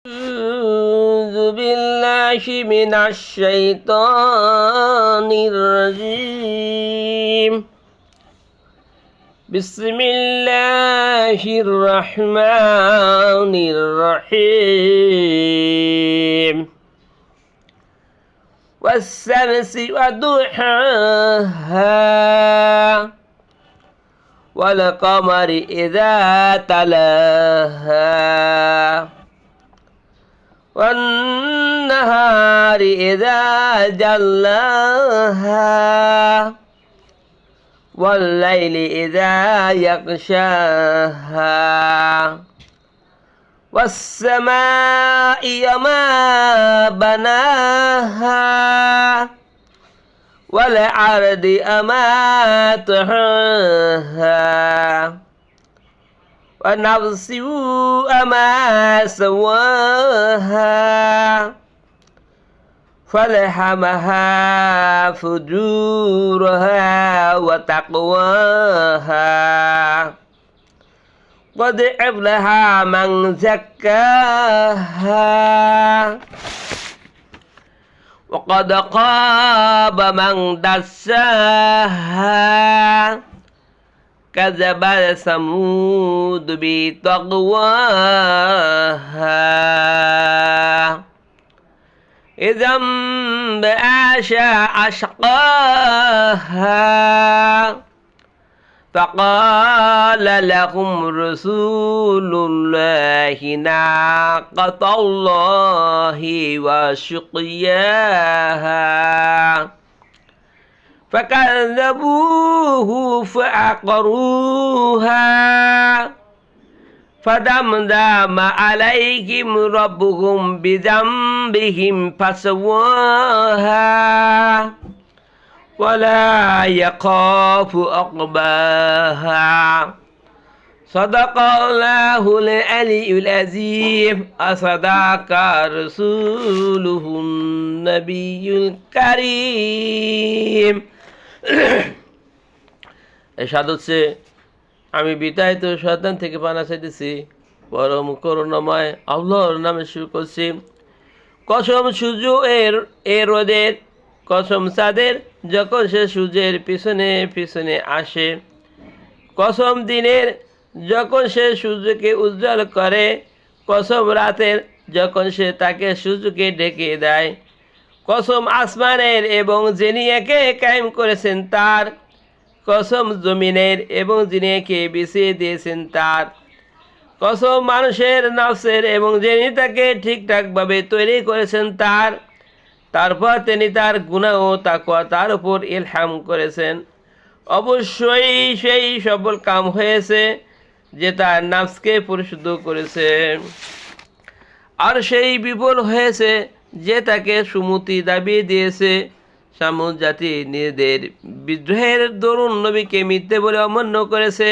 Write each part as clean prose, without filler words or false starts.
أعوذ بالله من الشيطان الرجيم. بسم الله الرحمن الرحيم. والشمس وضحاها والقمر إذا تلاها والنهار إذا جلاها والليل إذا يغشاها والسماء وما بناها والأرض وما طحاها ونفس وما سواها فألهمها فجورها وتقواها قد أفلح من زكاها وقد خاب من دساها كذب ثمود بطغواها إذا انبعث أشقاها فقال لهم رسول الله ناقة الله وسقياها فكذبوه فعقروها فدمدم عليهم ربهم بذنبهم فسواها ولا يخاف عقباها. صدق الله العلي العظيم وصدق رسوله النبي الكريم. এরশাদ হচ্ছে, আমি বিতাড়িত শয়তান থেকে পানা চাইতেছি, পরম করুণাময় আল্লাহর নামে শুরু করছি। কসম সূর্য এর রোদের, কসম চাঁদের যখন সে সূর্যের পিছনে পিছনে আসে, কসম দিনের যখন সে সূর্যকে উজ্জ্বল করে, কসম রাতের যখন সে তাকে সূর্যকে ঢেকে দেয়, কসম আসমানের এবং যিনি একে কায়েম করেছেন তার, কসম জমিনের এবং যিনি একে বিছিয়ে দিয়েছেন তার, কসম মানুষের নফসের এবং যিনি তাকে ঠিকঠাকভাবে তৈরি করেছেন তার। তারপর তিনি তার গুনাহ ও তাকওয়া তার উপর ইলহাম করেছেন। অবশ্যই সেই সফল কাম হয়েছে যে তার নফসকে পরিশুদ্ধ করেছে, আর সেই বিফল হয়েছে যে তাকে সুমতি দাবিয়ে দিয়েছে। সামুদ জাতি নিজেদের বিদ্রোহের দরুন নবীকে মিথ্যে বলে অমান্য করেছে।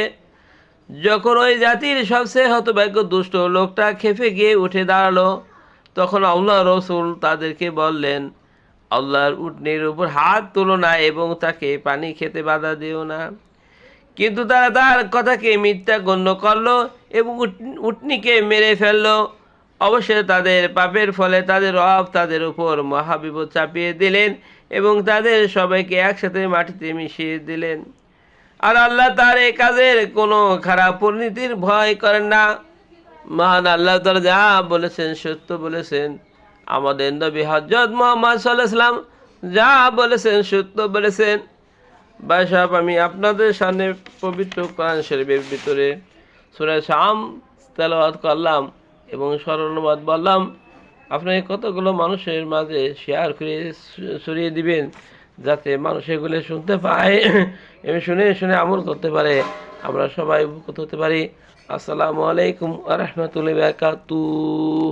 যখন ওই জাতির সবচেয়ে হতভাগ্য দুষ্ট লোকটা খেপে গিয়ে উঠে দাঁড়ালো, তখন আল্লাহ রসুল তাদেরকে বললেন, আল্লাহর উটনির উপর হাত তোলো না এবং তাকে পানি খেতে বাধা দিও না। কিন্তু তারা তার কথাকে মিথ্যা গণ্য করলো এবং উটনিকে মেরে ফেললো। অবশ্যই তাদের পাপের ফলে তাদের রব তাদের উপর মহাবিপদ চাপিয়ে দিলেন এবং তাদের সবাইকে একসাথে মাটিতে মিশিয়ে দিলেন। আর আল্লাহ তার এই কাজের কোনো খারাপ পরিণতির ভয় করেন না। মহান আল্লাহ তাআলা যা বলেছেন সত্য বলেছেন। আমাদের নবী হযরত মুহাম্মদ সাল্লাল্লাহু আলাইহি ওয়াসাল্লাম যা বলেছেন সত্য বলেছেন। ভাই সাহেব, আমি আপনাদের সামনে পবিত্র কোরআন শরীফের ভিতরে সূরা শাম তেলাওয়াত করলাম এবং স্মরণবাদ বললাম। আপনি কতগুলো মানুষের মাঝে শেয়ার করে ছড়িয়ে দিবেন, যাতে মানুষ এগুলো শুনতে পায় এবং শুনে শুনে আমল করতে পারে, আমরা সবাই উপকৃত হতে পারি। আসসালামু আলাইকুম ওয়া রাহমাতুল্লাহি ওয়া বারাকাতুহু।